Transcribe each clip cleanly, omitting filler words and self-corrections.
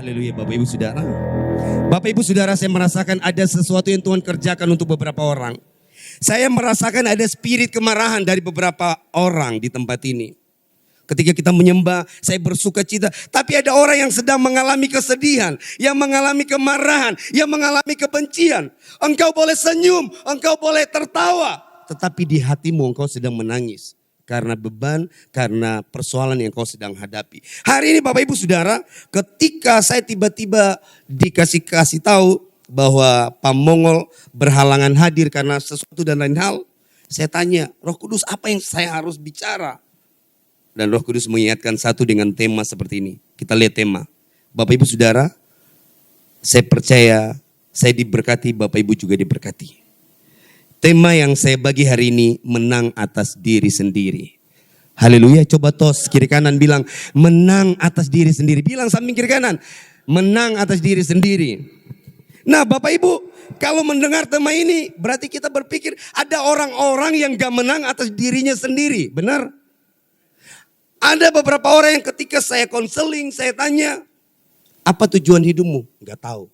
Haleluya Bapak Ibu Saudara. Bapak Ibu Saudara, saya merasakan ada sesuatu yang Tuhan kerjakan untuk beberapa orang. Saya merasakan ada spirit kemarahan dari beberapa orang di tempat ini. Ketika kita menyembah, saya bersuka cita. Tapi ada orang yang sedang mengalami kesedihan, yang mengalami kemarahan, yang mengalami kebencian. Engkau boleh senyum, engkau boleh tertawa. Tetapi di hatimu engkau sedang menangis. Karena beban, karena persoalan yang kau sedang hadapi. Hari ini Bapak Ibu Saudara, ketika saya tiba-tiba dikasih tahu bahwa Pak Mongol berhalangan hadir karena sesuatu dan lain hal. Saya tanya, Roh Kudus apa yang saya harus bicara? Dan Roh Kudus mengingatkan satu dengan tema seperti ini. Kita lihat tema. Bapak Ibu Saudara, saya percaya saya diberkati, Bapak Ibu juga diberkati. Tema yang saya bagi hari ini, menang atas diri sendiri. Haleluya, coba tos kiri kanan bilang, menang atas diri sendiri. Bilang samping kiri kanan, menang atas diri sendiri. Nah Bapak Ibu, kalau mendengar tema ini, berarti kita berpikir ada orang-orang yang gak menang atas dirinya sendiri, benar? Ada beberapa orang yang ketika saya konseling, saya tanya, apa tujuan hidupmu? Gak tahu.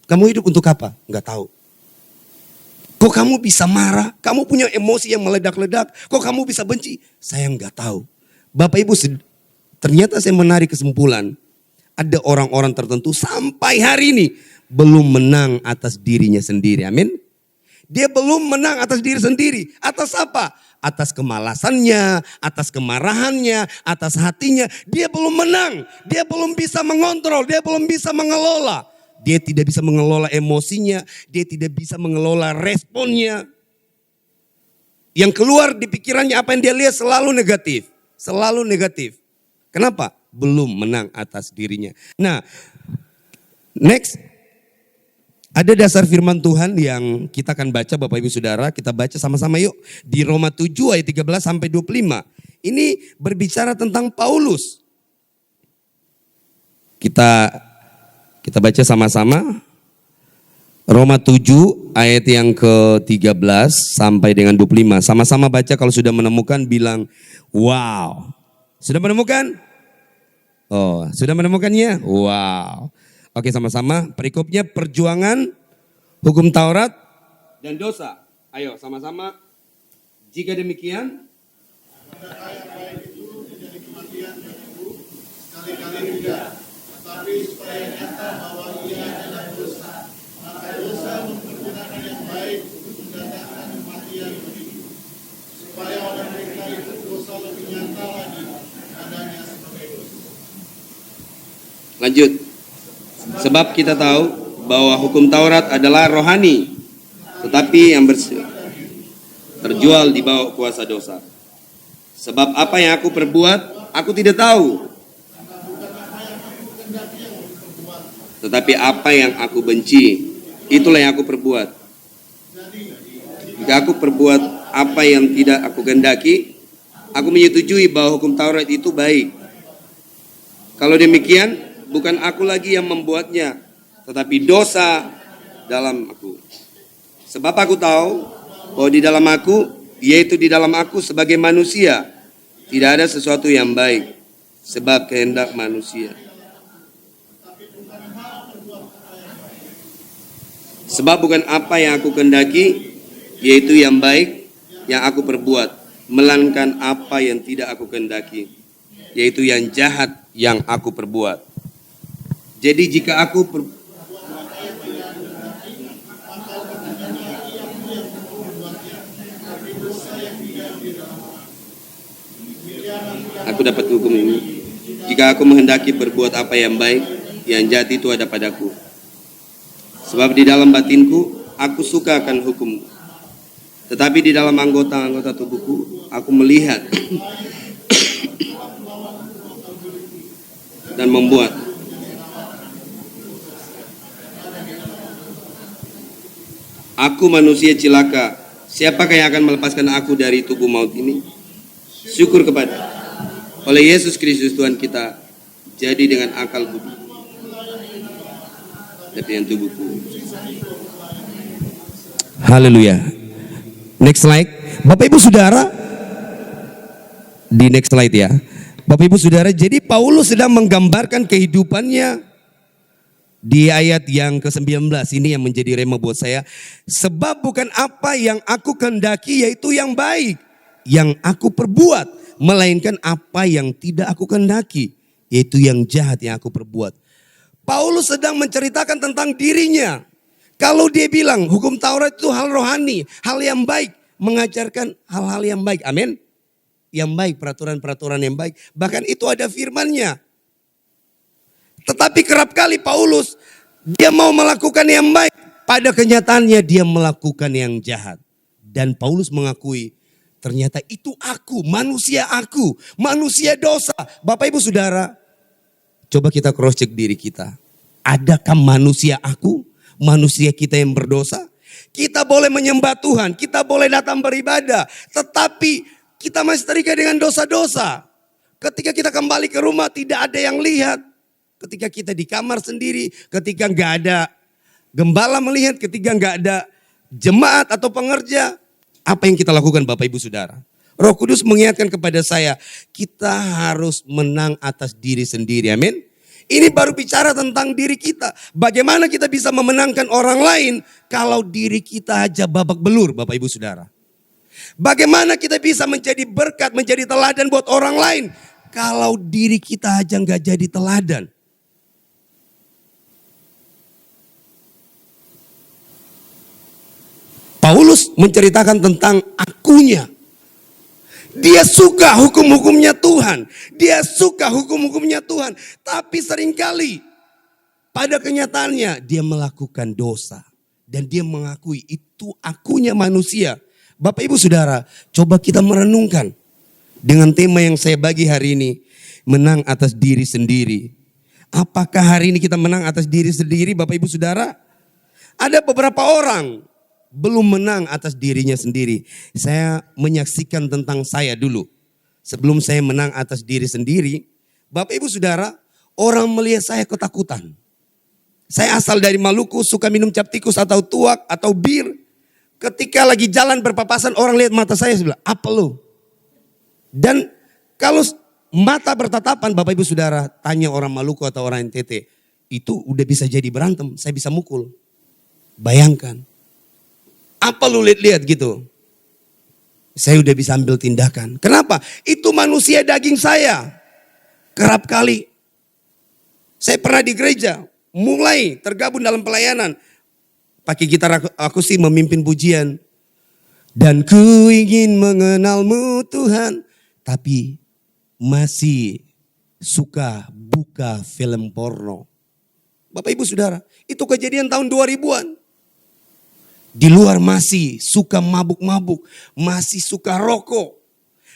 Kamu hidup untuk apa? Gak tahu. Kok kamu bisa marah? Kamu punya emosi yang meledak-ledak? Kok kamu bisa benci? Saya nggak tahu. Bapak Ibu, ternyata saya menarik kesimpulan. Ada orang-orang tertentu sampai hari ini belum menang atas dirinya sendiri. Amin. Dia belum menang atas diri sendiri. Atas apa? Atas kemalasannya, atas kemarahannya, atas hatinya. Dia belum menang. Dia belum bisa mengontrol. Dia belum bisa mengelola. Dia tidak bisa mengelola emosinya, dia tidak bisa mengelola responnya. Yang keluar di pikirannya apa yang dia lihat selalu negatif. Selalu negatif. Kenapa? Belum menang atas dirinya. Nah, next. Ada dasar firman Tuhan yang kita akan baca Bapak Ibu Saudara. Kita baca sama-sama yuk. Di Roma 7 ayat 13 sampai 25. Ini berbicara tentang Paulus. Kita baca sama-sama. Roma 7 ayat yang ke-13 sampai dengan 25. Sama-sama baca, kalau sudah menemukan bilang wow. Sudah menemukan? Oh, sudah menemukannya? Wow. Oke, sama-sama. Perikopnya perjuangan, hukum Taurat, dan dosa. Ayo sama-sama. Jika demikian, sekali-kali tidak. Tapi supaya nyata bahwa ia adalah dosa, maka dosa mempergunakan yang baik untuk mendatangkan kematian begitu. Supaya oleh mereka itu dosa lebih nyata lagi adanya sebagai dosa. Lanjut. Sebab kita tahu bahwa hukum Taurat adalah rohani, tetapi yang terjual di bawah kuasa dosa. Sebab apa yang aku perbuat, aku tidak tahu. Tetapi apa yang aku benci, itulah yang aku perbuat. Jika aku perbuat apa yang tidak aku kehendaki, aku menyetujui bahwa hukum Taurat itu baik. Kalau demikian, bukan aku lagi yang membuatnya, tetapi dosa dalam aku. Sebab aku tahu bahwa di dalam aku, yaitu di dalam aku sebagai manusia, tidak ada sesuatu yang baik, sebab kehendak manusia. Sebab bukan apa yang aku kehendaki, yaitu yang baik yang aku perbuat, melainkan apa yang tidak aku kehendaki, yaitu yang jahat yang aku perbuat. Jadi jika aku dapat hukum ini. Jika aku menghendaki berbuat apa yang baik, yang jahat itu ada padaku. Sebab di dalam batinku, aku suka akan hukum. Tetapi di dalam anggota-anggota tubuhku, aku melihat dan membuat. Aku manusia cilaka. Siapakah yang akan melepaskan aku dari tubuh maut ini? Syukur kepada oleh Yesus Kristus Tuhan kita, jadi dengan akal budi. Dengan tubuhku. Haleluya. Next slide. Bapak Ibu Saudara, di next slide ya. Bapak Ibu Saudara, jadi Paulus sedang menggambarkan kehidupannya Di ayat yang ke-19 ini yang menjadi rema buat saya. Sebab bukan apa yang aku kehendaki yaitu yang baik yang aku perbuat, melainkan apa yang tidak aku kehendaki yaitu yang jahat yang aku perbuat. Paulus sedang menceritakan tentang dirinya. Kalau dia bilang hukum Taurat itu hal rohani, hal yang baik, mengajarkan hal-hal yang baik. Amin. Yang baik, peraturan-peraturan yang baik. Bahkan itu ada firman-Nya. Tetapi kerap kali Paulus, dia mau melakukan yang baik. Pada kenyataannya dia melakukan yang jahat. Dan Paulus mengakui, ternyata itu aku, manusia dosa. Bapak ibu saudara, coba kita cross check diri kita. Adakah manusia aku, manusia kita yang berdosa? Kita boleh menyembah Tuhan, kita boleh datang beribadah. Tetapi kita masih terikat dengan dosa-dosa. Ketika kita kembali ke rumah tidak ada yang lihat. Ketika kita di kamar sendiri, ketika nggak ada gembala melihat, ketika nggak ada jemaat atau pengerja, apa yang kita lakukan Bapak Ibu Saudara? Roh Kudus mengingatkan kepada saya, kita harus menang atas diri sendiri, amin. Ini baru bicara tentang diri kita. Bagaimana kita bisa memenangkan orang lain kalau diri kita aja babak belur Bapak Ibu Saudara. Bagaimana kita bisa menjadi berkat, menjadi teladan buat orang lain kalau diri kita aja nggak jadi teladan. Paulus menceritakan tentang akunya. Dia suka hukum-hukumnya Tuhan. Dia suka hukum-hukumnya Tuhan. Tapi seringkali pada kenyataannya dia melakukan dosa. Dan dia mengakui itu akunya manusia. Bapak ibu saudara, coba kita merenungkan. Dengan tema yang saya bagi hari ini. Menang atas diri sendiri. Apakah hari ini kita menang atas diri sendiri Bapak ibu saudara? Ada beberapa orang belum menang atas dirinya sendiri. Saya menyaksikan tentang saya dulu. Sebelum saya menang atas diri sendiri, Bapak Ibu Saudara, orang melihat saya ketakutan. Saya asal dari Maluku, suka minum cap tikus atau tuak atau bir. Ketika lagi jalan berpapasan, orang lihat mata saya bilang, apa lo? Dan kalau mata bertatapan, Bapak Ibu Saudara, tanya orang Maluku atau orang NTT, itu udah bisa jadi berantem, saya bisa mukul. Bayangkan. Apa lu lihat-lihat gitu? Saya udah bisa ambil tindakan. Kenapa? Itu manusia daging saya. Kerap kali. Saya pernah di gereja. Mulai tergabung dalam pelayanan. Pakai gitar aku sih memimpin pujian. Dan ku ingin mengenalmu Tuhan. Tapi masih suka buka film porno. Bapak ibu saudara. Itu kejadian tahun 2000-an. Di luar masih suka mabuk-mabuk, masih suka rokok,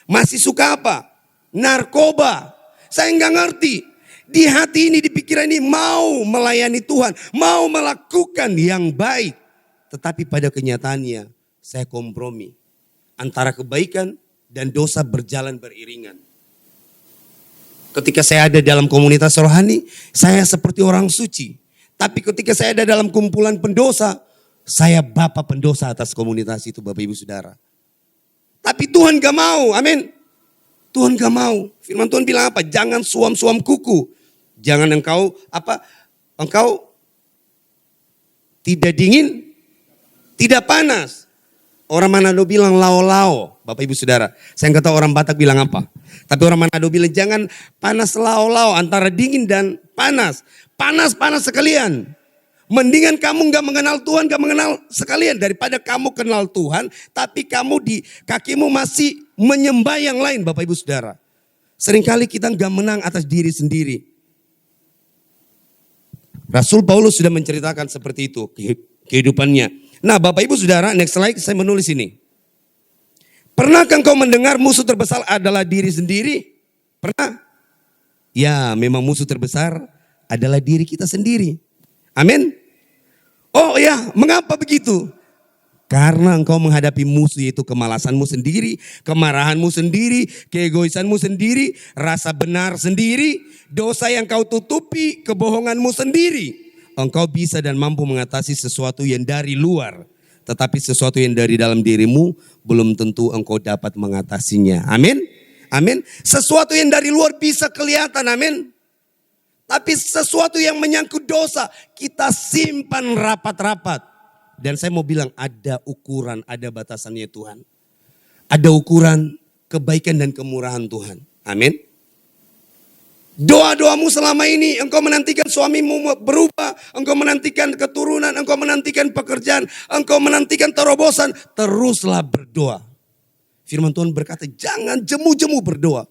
masih suka apa? Narkoba. Saya nggak ngerti. Di hati ini, di pikiran ini mau melayani Tuhan, mau melakukan yang baik. Tetapi pada kenyataannya saya kompromi. Antara kebaikan dan dosa berjalan beriringan. Ketika saya ada dalam komunitas rohani, saya seperti orang suci. Tapi ketika saya ada dalam kumpulan pendosa, saya bapak pendosa atas komunitas itu Bapak Ibu Saudara. Tapi Tuhan gak mau, amin. Tuhan gak mau. Firman Tuhan bilang apa? Jangan suam-suam kuku. Jangan engkau tidak dingin, tidak panas. Orang Manado bilang lao-lao. Bapak Ibu Saudara. Saya nggak tahu orang Batak bilang apa. Tapi orang Manado bilang jangan panas lao-lao. Antara dingin dan panas. Panas-panas sekalian. Mendingan kamu gak mengenal Tuhan, gak mengenal sekalian. Daripada kamu kenal Tuhan, tapi kamu di kakimu masih menyembah yang lain Bapak Ibu Saudara. Seringkali kita gak menang atas diri sendiri. Rasul Paulus sudah menceritakan seperti itu kehidupannya. Nah Bapak Ibu Saudara, next slide saya menulis ini. Pernahkah engkau mendengar musuh terbesar adalah diri sendiri? Pernah? Ya memang musuh terbesar adalah diri kita sendiri. Amin. Oh ya, mengapa begitu? Karena engkau menghadapi musuh yaitu kemalasanmu sendiri, kemarahanmu sendiri, keegoisanmu sendiri, rasa benar sendiri, dosa yang kau tutupi, kebohonganmu sendiri. Engkau bisa dan mampu mengatasi sesuatu yang dari luar. Tetapi sesuatu yang dari dalam dirimu belum tentu engkau dapat mengatasinya. Amin. Amin. Sesuatu yang dari luar bisa kelihatan, amin. Tapi sesuatu yang menyangkut dosa, kita simpan rapat-rapat. Dan saya mau bilang ada ukuran, ada batasannya Tuhan. Ada ukuran kebaikan dan kemurahan Tuhan. Amin. Doa-doamu selama ini, engkau menantikan suamimu berubah, engkau menantikan keturunan, engkau menantikan pekerjaan, engkau menantikan terobosan, teruslah berdoa. Firman Tuhan berkata, jangan jemu-jemu berdoa.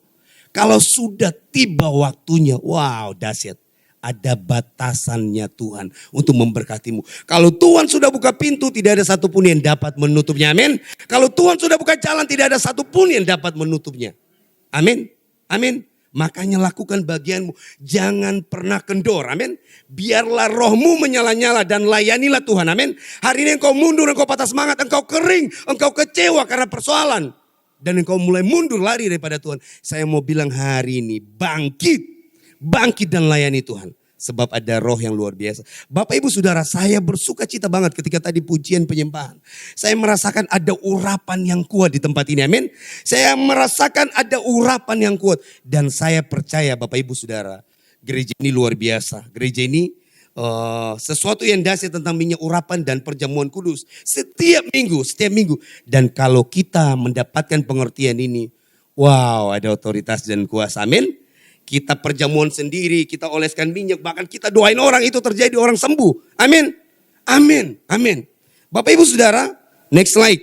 Kalau sudah tiba waktunya, wow dahsyat. Ada batasannya Tuhan untuk memberkatimu. Kalau Tuhan sudah buka pintu, tidak ada satupun yang dapat menutupnya. Amin. Kalau Tuhan sudah buka jalan, tidak ada satupun yang dapat menutupnya. Amin. Amin. Makanya lakukan bagianmu. Jangan pernah kendor. Amin. Biarlah rohmu menyala-nyala dan layanilah Tuhan. Amin. Hari ini engkau mundur, engkau patah semangat, engkau kering, engkau kecewa karena persoalan. Dan engkau mulai mundur lari daripada Tuhan. Saya mau bilang hari ini bangkit. Bangkit dan layani Tuhan. Sebab ada roh yang luar biasa. Bapak ibu saudara, saya bersuka cita banget ketika tadi pujian penyembahan. Saya merasakan ada urapan yang kuat di tempat ini. Amin. Saya merasakan ada urapan yang kuat. Dan saya percaya Bapak ibu saudara, gereja ini luar biasa. Gereja ini sesuatu yang dahsyat tentang minyak urapan dan perjamuan kudus. Setiap minggu. Dan kalau kita mendapatkan pengertian ini, wow ada otoritas dan kuasa. Amin. Kita perjamuan sendiri, kita oleskan minyak, bahkan kita doain orang itu terjadi, orang sembuh. Amin. Amin. Amin. Bapak ibu saudara, next slide.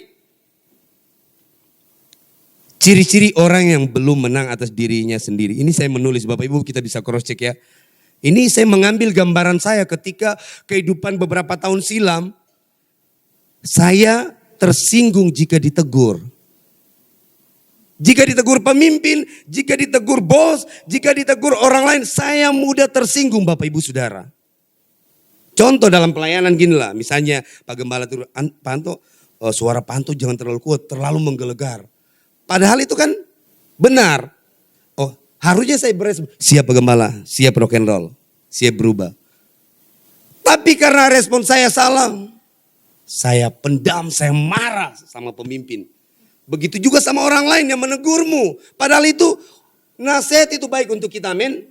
Ciri-ciri orang yang belum menang atas dirinya sendiri. Ini saya menulis, Bapak ibu kita bisa cross check ya. Ini saya mengambil gambaran saya ketika kehidupan beberapa tahun silam. Saya tersinggung jika ditegur. Jika ditegur pemimpin, jika ditegur bos, jika ditegur orang lain, saya mudah tersinggung Bapak Ibu Saudara. Contoh dalam pelayanan gini lah, misalnya Pak Gembala itu, Panto, suara Panto jangan terlalu kuat, terlalu menggelegar. Padahal itu kan benar. Oh, harusnya saya berespon, siap Pak Gembala, siap rock and roll, siap berubah. Tapi karena respon saya salah, saya pendam, saya marah sama pemimpin. Begitu juga sama orang lain yang menegurmu. Padahal itu nasihat itu baik untuk kita, amin.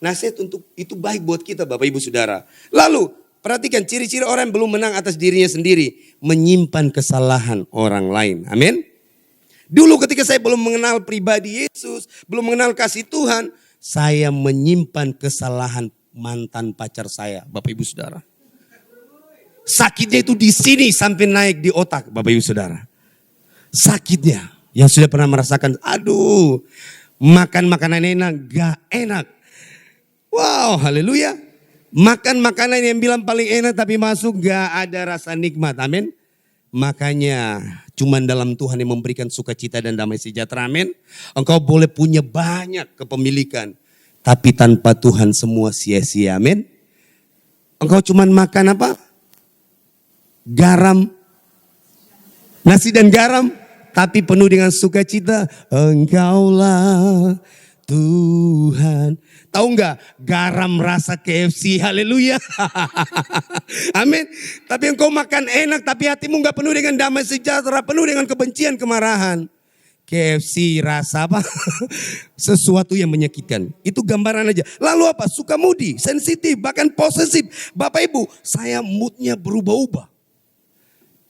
Nasihat itu baik buat kita Bapak Ibu Saudara. Lalu perhatikan ciri-ciri orang yang belum menang atas dirinya sendiri. Menyimpan kesalahan orang lain, amin. Dulu ketika saya belum mengenal pribadi Yesus, belum mengenal kasih Tuhan, saya menyimpan kesalahan mantan pacar saya Bapak Ibu Saudara. Sakitnya itu di sini sampai naik di otak Bapak Ibu Saudara. Sakitnya yang sudah pernah merasakan, aduh makan makanan enak gak enak. Wow haleluya. Makan makanan yang bilang paling enak tapi masuk gak ada rasa nikmat, amin. Makanya cuman dalam Tuhan yang memberikan sukacita dan damai sejahtera, amin. Engkau boleh punya banyak kepemilikan, tapi tanpa Tuhan semua sia-sia, amin. Engkau cuman makan apa? Garam, nasi dan garam. Tapi penuh dengan sukacita, Engkaulah Tuhan. Tahu nggak garam rasa KFC, haleluya. Amin. Tapi engkau makan enak tapi hatimu nggak penuh dengan damai sejahtera, penuh dengan kebencian, kemarahan. KFC rasa apa? Sesuatu yang menyakitkan. Itu gambaran aja. Lalu apa? Suka mudi, sensitif, bahkan posesif. Bapak Ibu, saya moodnya berubah-ubah.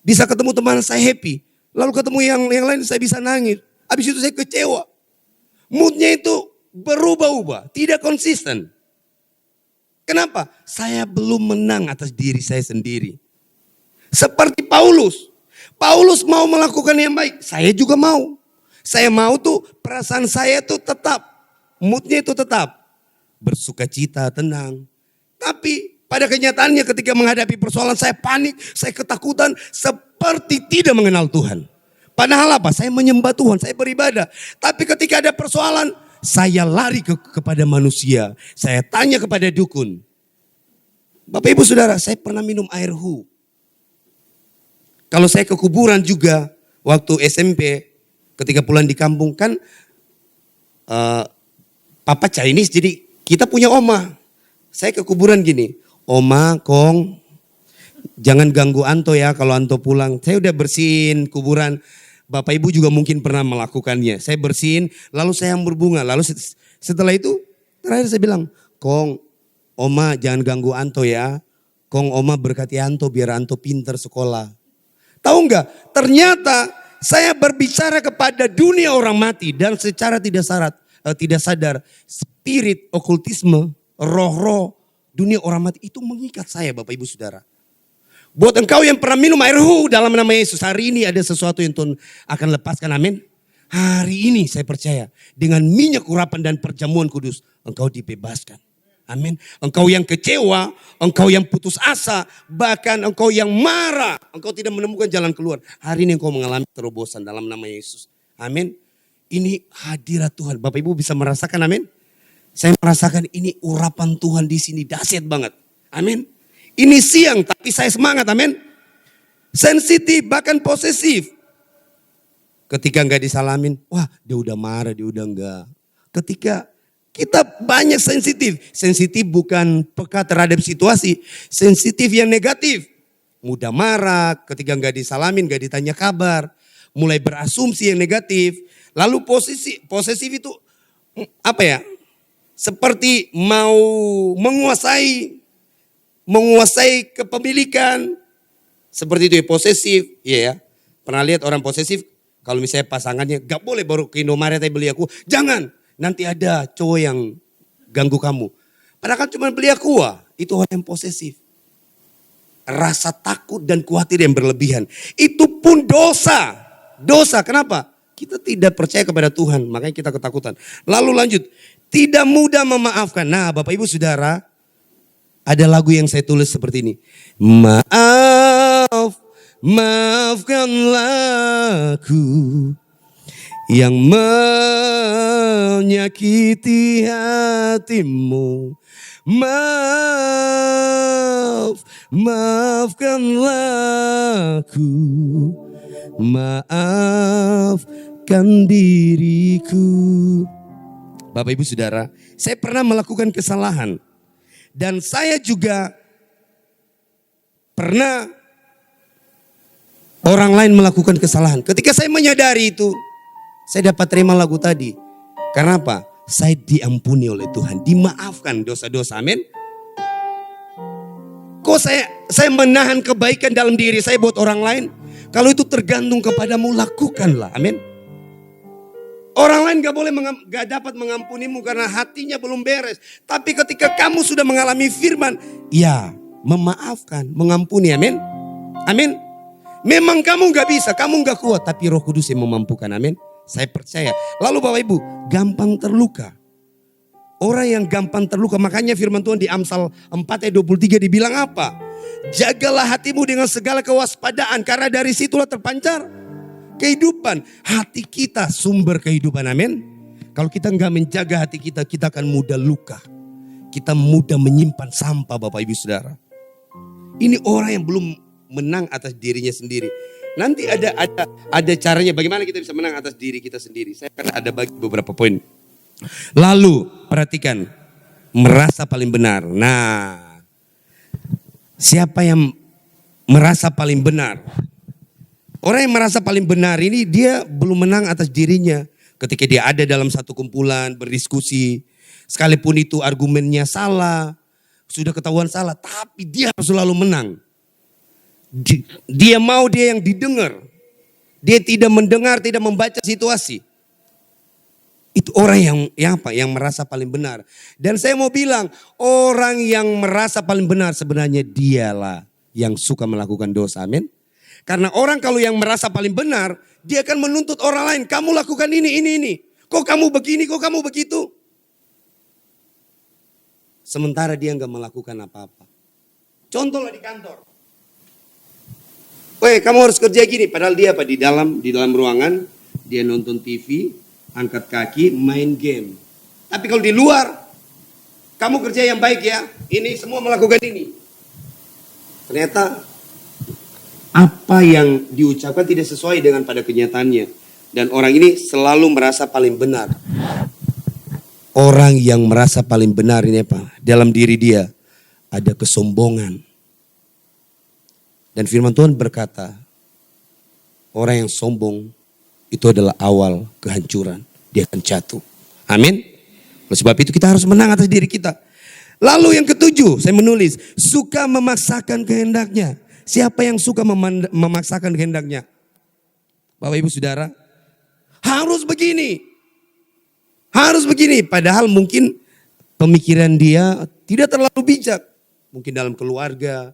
Bisa ketemu teman saya happy. Lalu ketemu yang lain saya bisa nangis. Habis itu saya kecewa. Moodnya itu berubah-ubah. Tidak konsisten. Kenapa? Saya belum menang atas diri saya sendiri. Seperti Paulus. Paulus mau melakukan yang baik. Saya juga mau. Saya mau tuh perasaan saya tuh tetap. Moodnya itu tetap. Bersukacita, tenang. Tapi pada kenyataannya ketika menghadapi persoalan saya panik. Saya ketakutan. Seperti tidak mengenal Tuhan. Padahal apa? Saya menyembah Tuhan, saya beribadah. Tapi ketika ada persoalan, saya lari kepada manusia. Saya tanya kepada dukun. Bapak Ibu Saudara, saya pernah minum air hu. Kalau saya ke kuburan juga, waktu SMP, ketika pulang di kampung kan, Papa Chinese, jadi kita punya oma. Saya ke kuburan gini, Oma, Kong, jangan ganggu Anto ya kalau Anto pulang. Saya udah bersihin kuburan. Bapak Ibu juga mungkin pernah melakukannya. Saya bersihin, lalu saya yang berbunga. Lalu setelah itu, terakhir saya bilang, Kong, Oma jangan ganggu Anto ya. Kong Oma berkati Anto biar Anto pintar sekolah. Tahu nggak? Ternyata saya berbicara kepada dunia orang mati dan secara tidak sadar spirit okultisme, roh-roh dunia orang mati itu mengikat saya Bapak Ibu Saudara. Buat engkau yang pernah minum air dalam nama Yesus, hari ini ada sesuatu yang Tuhan akan lepaskan, amin. Hari ini saya percaya dengan minyak urapan dan perjamuan kudus engkau dibebaskan. Amin. Engkau yang kecewa, engkau yang putus asa, bahkan engkau yang marah, engkau tidak menemukan jalan keluar. Hari ini engkau mengalami terobosan dalam nama Yesus. Amin. Ini hadirat Tuhan. Bapak Ibu bisa merasakan, amin. Saya merasakan ini urapan Tuhan di sini dahsyat banget. Amin. Ini siang tapi saya semangat, amin. Sensitif bahkan posesif. Ketika enggak disalamin, wah dia udah marah, dia udah enggak. Ketika kita banyak sensitif. Sensitif bukan peka terhadap situasi. Sensitif yang negatif. Mudah marah ketika enggak disalamin, enggak ditanya kabar. Mulai berasumsi yang negatif. Lalu posesif itu apa ya? Seperti mau menguasai kepemilikan. Seperti itu ya, posesif. Iya ya. Pernah lihat orang posesif, kalau misalnya pasangannya gak boleh baru ke Indomaret beli aku. Jangan, nanti ada cowok yang ganggu kamu. Padahal kan cuma beli aqua. Itu orang yang posesif. Rasa takut dan khawatir yang berlebihan. Itu pun dosa. Dosa, kenapa? Kita tidak percaya kepada Tuhan, makanya kita ketakutan. Lalu lanjut, tidak mudah memaafkan. Nah Bapak Ibu Saudara, ada lagu yang saya tulis seperti ini. Maafkanlah aku yang menyakiti hatimu. Maafkanlah aku. Maafkan diriku. Bapak Ibu Saudara, saya pernah melakukan kesalahan. Dan saya juga pernah orang lain melakukan kesalahan. Ketika saya menyadari itu, saya dapat terima lagu tadi. Karena apa? Saya diampuni oleh Tuhan, dimaafkan dosa-dosa, amin. Kok saya menahan kebaikan dalam diri saya buat orang lain? Kalau itu tergantung kepadamu, lakukanlah, amin. Orang lain gak dapat mengampunimu karena hatinya belum beres. Tapi ketika kamu sudah mengalami firman, ya memaafkan, mengampuni, amin. Amin. Memang kamu gak bisa, kamu gak kuat, tapi Roh Kudus yang memampukan, amin. Saya percaya. Lalu Bapak Ibu, gampang terluka. Orang yang gampang terluka, makanya firman Tuhan di Amsal 4 ayat 23 dibilang apa? Jagalah hatimu dengan segala kewaspadaan, karena dari situlah terpancar kehidupan. Hati kita sumber kehidupan, amin. Kalau kita nggak menjaga hati kita, kita akan mudah luka. Kita mudah menyimpan sampah Bapak Ibu Saudara. Ini orang yang belum menang atas dirinya sendiri. Nanti ada caranya bagaimana kita bisa menang atas diri kita sendiri. Saya akan ada bagi beberapa poin. Lalu perhatikan, merasa paling benar. Nah, siapa yang merasa paling benar? Orang yang merasa paling benar ini dia belum menang atas dirinya. Ketika dia ada dalam satu kumpulan berdiskusi, sekalipun itu argumennya salah, sudah ketahuan salah, tapi dia harus selalu menang. Dia mau dia yang didengar. Dia tidak mendengar, tidak membaca situasi. Itu orang yang merasa paling benar. Dan saya mau bilang, orang yang merasa paling benar sebenarnya dialah yang suka melakukan dosa. Amin. Karena orang kalau yang merasa paling benar, dia akan menuntut orang lain. Kamu lakukan ini. Kok kamu begini, kok kamu begitu. Sementara dia nggak melakukan apa-apa. Contohlah di kantor. Weh, kamu harus kerja gini. Padahal dia di dalam ruangan, dia nonton TV, angkat kaki, main game. Tapi kalau di luar, kamu kerja yang baik ya. Ini semua melakukan ini. Ternyata apa yang diucapkan tidak sesuai dengan pada kenyataannya. Dan orang ini selalu merasa paling benar. Orang yang merasa paling benar ini apa? Dalam diri dia ada kesombongan. Dan firman Tuhan berkata, orang yang sombong itu adalah awal kehancuran. Dia akan jatuh. Amin. Oleh sebab itu kita harus menang atas diri kita. Lalu yang ketujuh, saya menulis, suka memaksakan kehendaknya. Siapa yang suka memaksakan kehendaknya? Bapak Ibu Saudara, harus begini. Harus begini, padahal mungkin pemikiran dia tidak terlalu bijak. Mungkin dalam keluarga.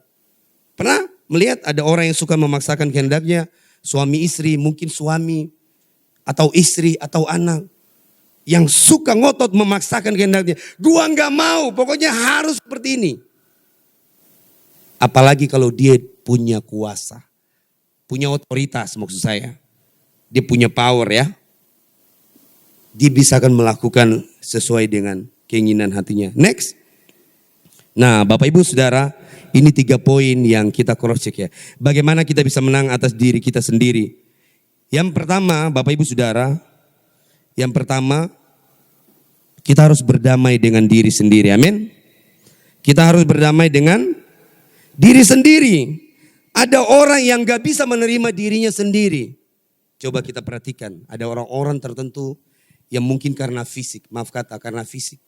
Pernah melihat ada orang yang suka memaksakan kehendaknya? Suami istri, mungkin suami atau istri atau anak. Yang suka ngotot memaksakan kehendaknya. Gua nggak mau, pokoknya harus seperti ini. Apalagi kalau dia punya kuasa. Punya otoritas maksud saya. Dia punya power ya. Dia bisa akan melakukan sesuai dengan keinginan hatinya. Next. Nah Bapak Ibu Saudara, ini 3 poin yang kita cross check ya. Bagaimana kita bisa menang atas diri kita sendiri. Yang pertama Bapak Ibu Saudara, yang pertama, kita harus berdamai dengan diri sendiri. Amin. Kita harus berdamai dengan diri sendiri. Ada orang yang gak bisa menerima dirinya sendiri. Coba kita perhatikan. Ada orang-orang tertentu yang mungkin karena fisik. Maaf kata, karena fisik.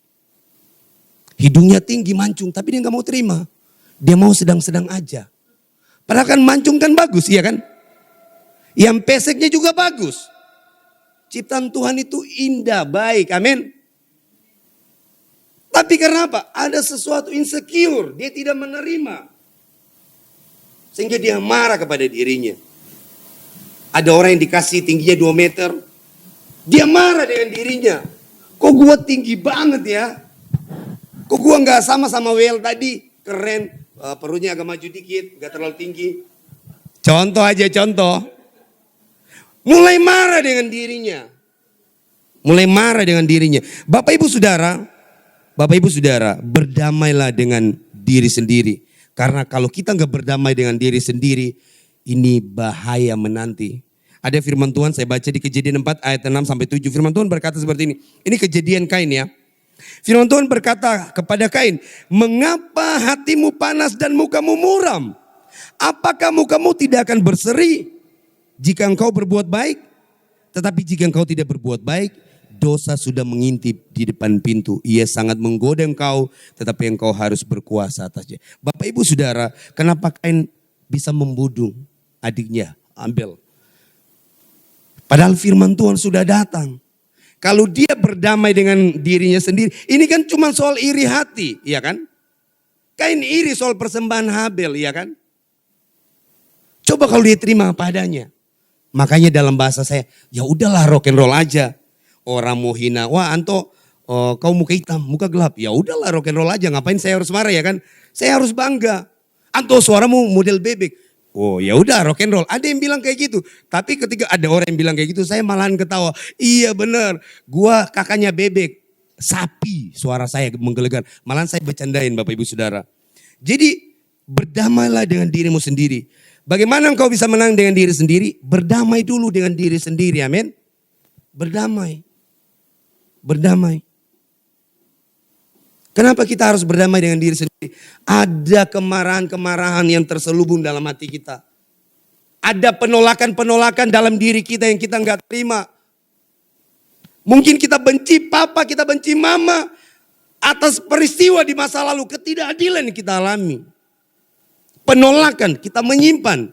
Hidungnya tinggi, mancung. Tapi dia gak mau terima. Dia mau sedang-sedang aja. Padahal kan mancung kan bagus, iya kan? Yang peseknya juga bagus. Ciptaan Tuhan itu indah, baik, amin. Tapi karena apa? Ada sesuatu insecure, dia tidak menerima. Sehingga dia marah kepada dirinya. Ada orang yang dikasih tingginya 2 meter, dia marah dengan dirinya. Kok gua tinggi banget ya? Kok gua gak sama Well tadi, keren, perutnya agak maju dikit, gak terlalu tinggi. Contoh aja, contoh. Mulai marah dengan dirinya. Mulai marah dengan dirinya. Bapak Ibu Saudara, berdamailah dengan diri sendiri. Karena kalau kita nggak berdamai dengan diri sendiri, ini bahaya menanti. Ada firman Tuhan, saya baca di Kejadian 4 ayat 6 sampai 7. Firman Tuhan berkata seperti ini. Ini kejadian Kain ya. Firman Tuhan berkata kepada Kain, mengapa hatimu panas dan mukamu muram? Apakah mukamu tidak akan berseri jika engkau berbuat baik? Tetapi jika engkau tidak berbuat baik, dosa sudah mengintip di depan pintu. Ia sangat menggoda engkau, tetapi engkau harus berkuasa atasnya. Bapak Ibu Saudara, kenapa Kain bisa membunuh adiknya Abel? Padahal firman Tuhan sudah datang. Kalau dia berdamai dengan dirinya sendiri, ini kan cuma soal iri hati, iya kan? Kain iri soal persembahan Habel, iya kan? Coba kalau dia terima apa adanya. Makanya dalam bahasa saya, ya udahlah rock and roll aja. Orang mau hina, wah Anto, kau muka hitam, muka gelap. Ya udahlah rock and roll aja, ngapain saya harus marah ya kan? Saya harus bangga. Anto suaramu model bebek. Oh ya udah rock and roll. Ada yang bilang kayak gitu. Tapi ketika ada orang yang bilang kayak gitu, saya malahan ketawa. Iya benar, gua kakaknya bebek, sapi suara saya menggelegar. Malahan saya bercandain Bapak Ibu Saudara. Jadi berdamailah dengan dirimu sendiri. Bagaimana engkau bisa menang dengan diri sendiri? Berdamai dulu dengan diri sendiri, amin. Berdamai. Berdamai. Kenapa kita harus berdamai dengan diri sendiri? Ada kemarahan-kemarahan yang terselubung dalam hati kita. Ada penolakan-penolakan dalam diri kita yang kita nggak terima. Mungkin kita benci papa, kita benci mama atas peristiwa di masa lalu, ketidakadilan yang kita alami. Penolakan, kita menyimpan.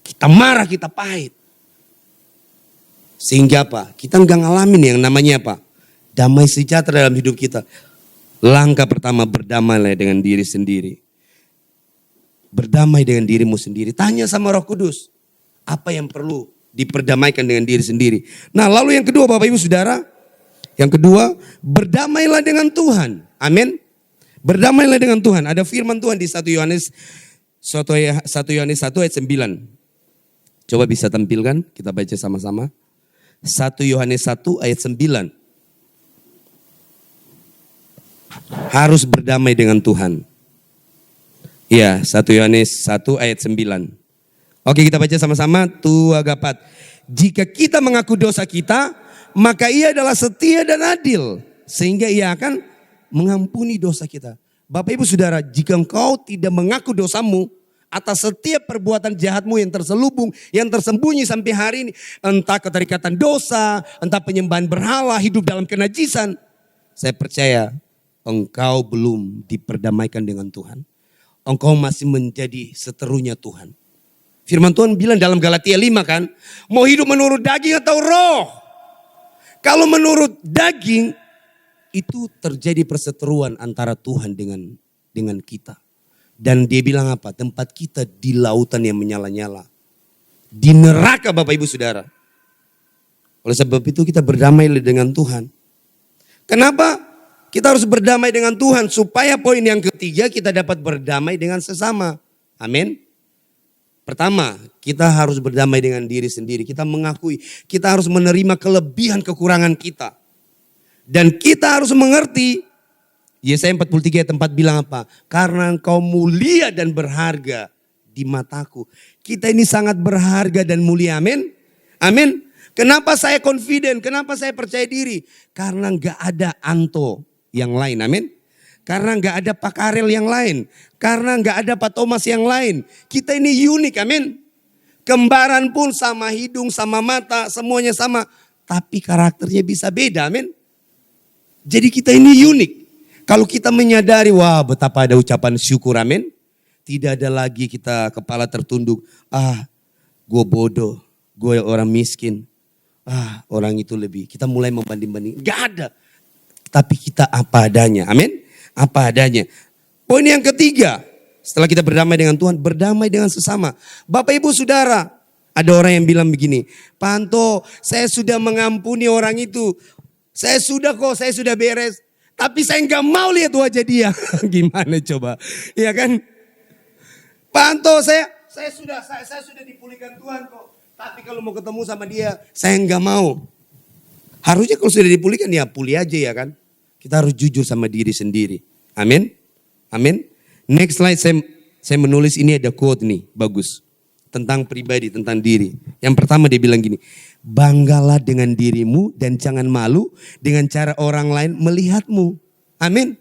Kita marah, kita pahit. Sehingga apa? Kita nggak ngalamin yang namanya apa? Damai sejahtera dalam hidup kita. Langkah pertama, berdamailah dengan diri sendiri. Berdamai dengan dirimu sendiri. Tanya sama Roh Kudus. Apa yang perlu diperdamaikan dengan diri sendiri. Nah lalu yang kedua Bapak Ibu Saudara. Yang kedua, berdamailah dengan Tuhan. Amin. Berdamailah dengan Tuhan. Ada firman Tuhan di 1 Yohanes 1 ayat 9. Coba bisa tampilkan, kita baca sama-sama. 1 Yohanes 1 ayat 9. Harus berdamai dengan Tuhan. Iya, 1 Yohanes 1 ayat 9. Oke, kita baca sama-sama. Tua gapat. Jika kita mengaku dosa kita, maka ia adalah setia dan adil. Sehingga ia akan mengampuni dosa kita. Bapak Ibu Saudara, jika engkau tidak mengaku dosamu atas setiap perbuatan jahatmu yang terselubung, yang tersembunyi sampai hari ini, entah keterikatan dosa, entah penyembahan berhala, hidup dalam kenajisan, saya percaya engkau belum diperdamaikan dengan Tuhan. Engkau masih menjadi seterunya Tuhan. Firman Tuhan bilang dalam Galatia 5 kan, mau hidup menurut daging atau roh? Kalau menurut daging, itu terjadi perseteruan antara Tuhan dengan kita. Dan dia bilang apa? Tempat kita di lautan yang menyala-nyala. Di neraka Bapak Ibu Saudara. Oleh sebab itu kita berdamai dengan Tuhan. Kenapa? Kita harus berdamai dengan Tuhan. Supaya poin yang ketiga kita dapat berdamai dengan sesama. Amin. Pertama, kita harus berdamai dengan diri sendiri. Kita mengakui, kita harus menerima kelebihan kekurangan kita. Dan kita harus mengerti, Yesaya 43 ayat 4 bilang apa? Karena engkau mulia dan berharga di mataku. Kita ini sangat berharga dan mulia, amin? Amin. Kenapa saya confident? Kenapa saya percaya diri? Karena gak ada Anto yang lain, amin? Karena gak ada Pak Karel yang lain. Karena gak ada Pak Thomas yang lain. Kita ini unik, amin? Kembaran pun sama hidung, sama mata, semuanya sama. Tapi karakternya bisa beda, amin? Jadi kita ini unik. Kalau kita menyadari, wah betapa ada ucapan syukur, amin? Tidak ada lagi kita kepala tertunduk. Gue bodoh, gue orang miskin. Orang itu lebih. Kita mulai membanding-banding. Gak ada. Tapi kita apa adanya, amin? Apa adanya. Poin yang ketiga, setelah kita berdamai dengan Tuhan, berdamai dengan sesama. Bapak Ibu Saudara, ada orang yang bilang begini, Pak Anto, saya sudah mengampuni orang itu. Saya sudah beres. Tapi saya nggak mau lihat wajah dia. Gimana coba? Iya kan? Pak Anto, saya sudah dipulihkan Tuhan kok. Tapi kalau mau ketemu sama dia, saya nggak mau. Harusnya kalau sudah dipulihkan ya pulih aja ya kan? Kita harus jujur sama diri sendiri. Amin. Amin. Next slide saya menulis ini ada quote nih, bagus. Tentang pribadi, tentang diri. Yang pertama dia bilang gini, banggalah dengan dirimu dan jangan malu dengan cara orang lain melihatmu. Amin.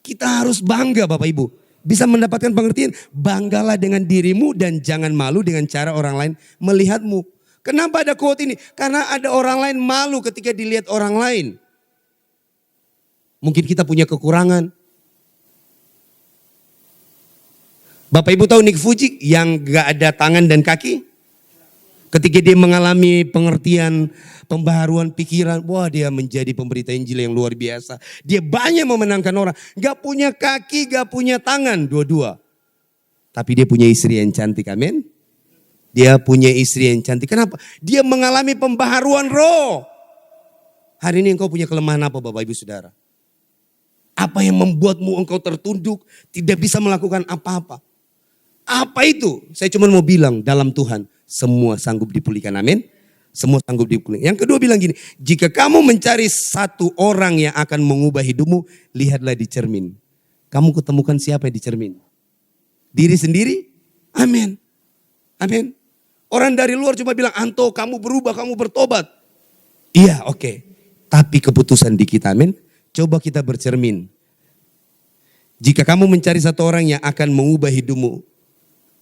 Kita harus bangga Bapak Ibu. Bisa mendapatkan pengertian, banggalah dengan dirimu dan jangan malu dengan cara orang lain melihatmu. Kenapa ada quote ini? Karena ada orang lain malu ketika dilihat orang lain. Mungkin kita punya kekurangan. Bapak Ibu tahu Nick Fuji yang gak ada tangan dan kaki? Ketika dia mengalami pengertian, pembaharuan pikiran, wah dia menjadi pemberita Injil yang luar biasa. Dia banyak memenangkan orang. Gak punya kaki, gak punya tangan, dua-dua. Tapi dia punya istri yang cantik, amin. Dia punya istri yang cantik. Kenapa? Dia mengalami pembaharuan roh. Hari ini engkau punya kelemahan apa Bapak Ibu Saudara? Apa yang membuatmu engkau tertunduk, tidak bisa melakukan apa-apa? Apa itu? Saya cuma mau bilang dalam Tuhan, semua sanggup dipulihkan, amin. Semua sanggup dipulihkan. Yang kedua bilang gini, jika kamu mencari satu orang yang akan mengubah hidupmu, lihatlah di cermin. Kamu ketemukan siapa di cermin? Diri sendiri? Amin. Amin. Orang dari luar cuma bilang, Anto kamu berubah, kamu bertobat. Iya oke. Tapi keputusan di kita, amin. Coba kita bercermin. Jika kamu mencari satu orang yang akan mengubah hidupmu,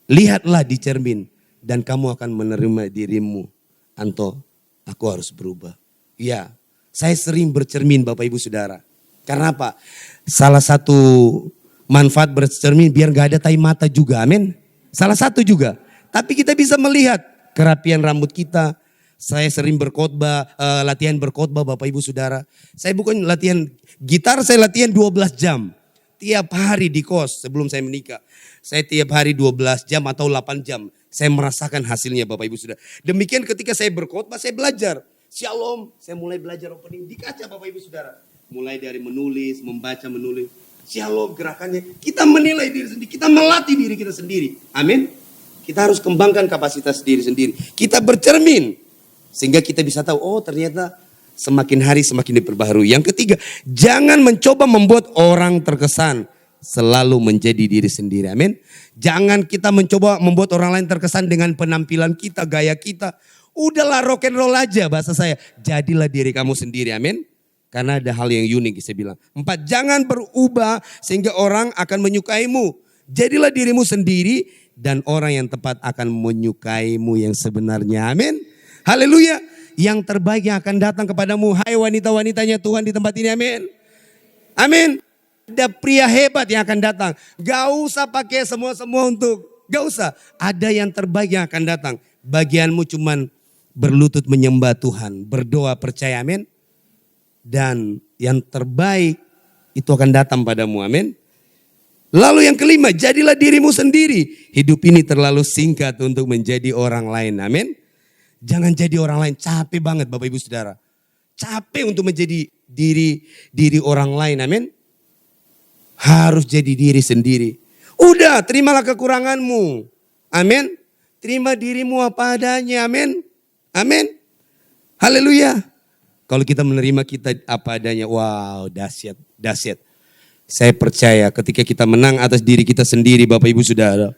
lihatlah di cermin dan kamu akan menerima dirimu. Anto, aku harus berubah. Ya, saya sering bercermin Bapak Ibu Saudara. Karena apa? Salah satu manfaat bercermin biar gak ada tai mata juga, amin. Salah satu juga. Tapi kita bisa melihat kerapian rambut kita. Saya sering berkhotbah, latihan berkhotbah Bapak Ibu Saudara. Saya bukan latihan gitar, saya latihan 12 jam. Tiap hari di kos sebelum saya menikah. Saya tiap hari 12 jam atau 8 jam. Saya merasakan hasilnya Bapak Ibu Saudara. Demikian ketika saya berkhotbah, saya belajar. Shalom, saya mulai belajar opening di kaca Bapak Ibu Saudara. Mulai dari menulis, membaca, menulis. Shalom gerakannya. Kita menilai diri sendiri, kita melatih diri kita sendiri. Amin. Kita harus kembangkan kapasitas diri sendiri. Kita bercermin. Sehingga kita bisa tahu, oh ternyata semakin hari semakin diperbaharui. Yang ketiga, jangan mencoba membuat orang terkesan. Selalu menjadi diri sendiri, amin. Jangan kita mencoba membuat orang lain terkesan dengan penampilan kita, gaya kita. Udahlah rock and roll aja bahasa saya. Jadilah diri kamu sendiri, amin. Karena ada hal yang unik saya bilang. 4, jangan berubah sehingga orang akan menyukaimu. Jadilah dirimu sendiri dan orang yang tepat akan menyukaimu yang sebenarnya, amin. Haleluya. Yang terbaik yang akan datang kepadamu. Hai wanita-wanitanya Tuhan di tempat ini. Amin. Amin. Ada pria hebat yang akan datang. Gak usah pakai semua-semua gak usah. Ada yang terbaik yang akan datang. Bagianmu cuman berlutut menyembah Tuhan. Berdoa percaya, amin. Dan yang terbaik itu akan datang padamu, amin. Lalu yang kelima, jadilah dirimu sendiri. Hidup ini terlalu singkat untuk menjadi orang lain, amin. Jangan jadi orang lain, capek banget Bapak Ibu Saudara. Capek untuk menjadi diri orang lain, amin. Harus jadi diri sendiri. Udah, terimalah kekuranganmu, amin. Terima dirimu apa adanya, amin. Amin. Haleluya. Kalau kita menerima kita apa adanya, wow, dahsyat, dahsyat. Saya percaya ketika kita menang atas diri kita sendiri, Bapak Ibu Saudara.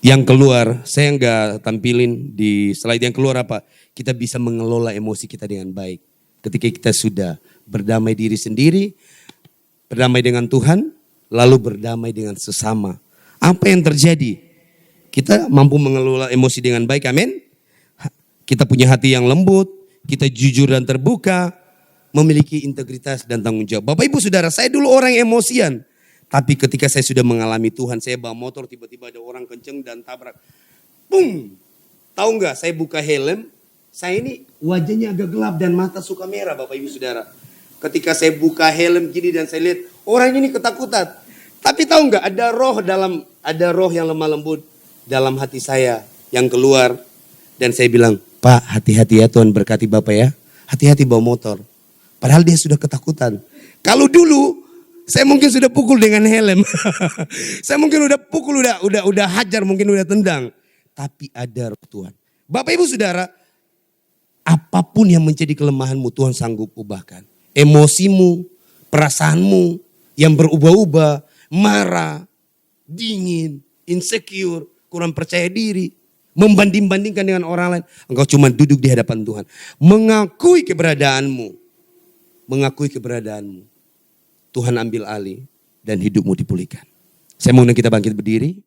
Yang keluar, saya enggak tampilin di slide yang keluar apa. Kita bisa mengelola emosi kita dengan baik. Ketika kita sudah berdamai diri sendiri, berdamai dengan Tuhan, lalu berdamai dengan sesama. Apa yang terjadi? Kita mampu mengelola emosi dengan baik, amin. Kita punya hati yang lembut, kita jujur dan terbuka, memiliki integritas dan tanggung jawab. Bapak Ibu Saudara, saya dulu orang emosian. Tapi ketika saya sudah mengalami Tuhan, saya bawa motor, tiba-tiba ada orang kenceng dan tabrak. Pung! Tahu nggak? Saya buka helm, saya ini wajahnya agak gelap dan mata suka merah, Bapak Ibu Saudara. Ketika saya buka helm gini dan saya lihat orang ini ketakutan. Tapi tahu nggak? Ada roh yang lemah lembut dalam hati saya yang keluar dan saya bilang, Pak, hati-hati ya, Tuhan berkati Bapak ya. Hati-hati bawa motor. Padahal dia sudah ketakutan. Kalau dulu saya mungkin sudah pukul dengan helm. Saya mungkin udah pukul, udah hajar, mungkin udah tendang. Tapi ada roh Tuhan. Bapak Ibu Saudara, apapun yang menjadi kelemahanmu Tuhan sanggup ubahkan. Emosimu, perasaanmu yang berubah-ubah, marah, dingin, insecure, kurang percaya diri, membanding-bandingkan dengan orang lain. Engkau cuma duduk di hadapan Tuhan. Mengakui keberadaanmu. Tuhan ambil alih dan hidupmu dipulihkan. Saya mengundang kita bangkit berdiri.